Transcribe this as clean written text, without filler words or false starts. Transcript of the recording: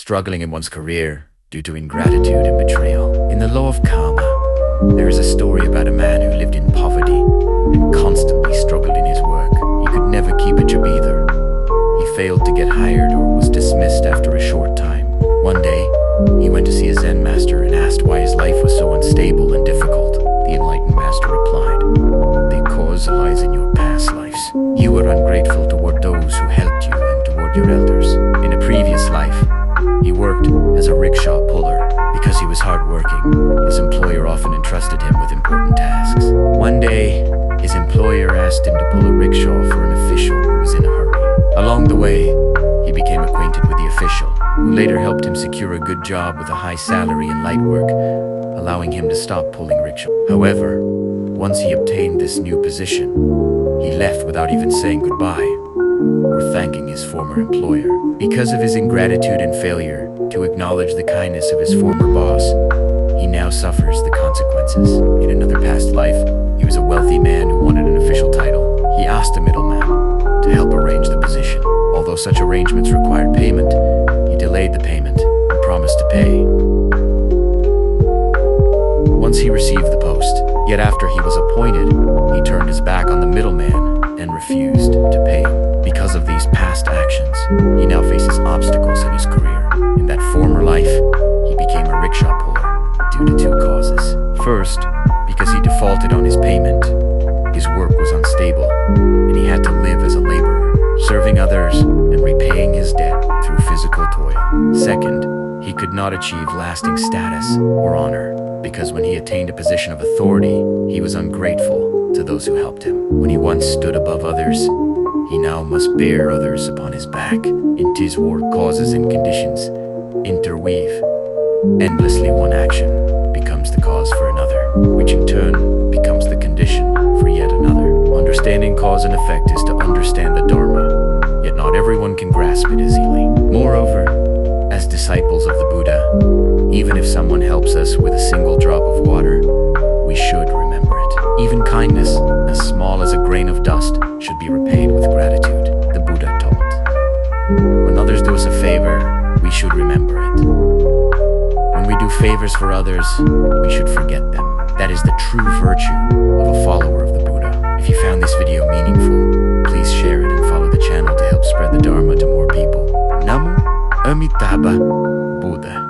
struggling in one's career due to ingratitude and betrayal. In the law of karma, there is a story about a man who lived in poverty and constantly struggled in his work. He could never keep a job either. He failed to get hired or was dismissed after a short time. One day, he went to see a Zen master and asked why his life was so unstable and difficult. The enlightened master replied, "The cause lies in your past lives. You were ungrateful toward those who helped you and toward your elders. In a previous life, he worked as a rickshaw puller. Because he was hardworking, his employer often entrusted him with important tasks. One day, his employer asked him to pull a rickshaw for an official who was in a hurry. Along the way, he became acquainted with the official, who later helped him secure a good job with a high salary and light work, allowing him to stop pulling rickshaw. However, once he obtained this new position, he left without even saying goodbye or thanking his former employer. Because of his ingratitude and failure to acknowledge the kindness of his former boss, he now suffers the consequences. In another past life, he was a wealthy man who wanted an official title. He asked a middleman to help arrange the position. Although such arrangements required payment, he delayed the payment and promised to pay once he received the post. Yet after he was appointed, he turned his back on the middleman and refused to pay him. Because of these past actions, he now faces obstacles in his career. In that former life, he became a rickshaw puller due to two causes. First, because he defaulted on his payment. His work was unstable, and he had to live as a laborer, serving others and repaying his debt through physical toil. Second, he could not achieve lasting status or honor, because when he attained a position of authority, he was ungrateful to those who helped him. When he once stood above others, he now must bear others upon his back. In his work, causes and conditions interweave. Endlessly, one action becomes the cause for another, which in turn becomes the condition for yet another. Understanding cause and effect is to understand the Dharma, yet not everyone can grasp it easily. Moreover, as disciples of the Buddha, even if someone helps us with a single drop of water, we should remember it. Even kindness, as small as a grain of dust, should be repaid with gratitude, the Buddha taught. When others do us a favor, we should remember it. When we do favors for others, we should forget them. That is the true virtue of a follower of the Buddha. If you found this video meaningful, please share it and follow the channel to help spread the Dharma to more people. Namo Amitabha Buddha.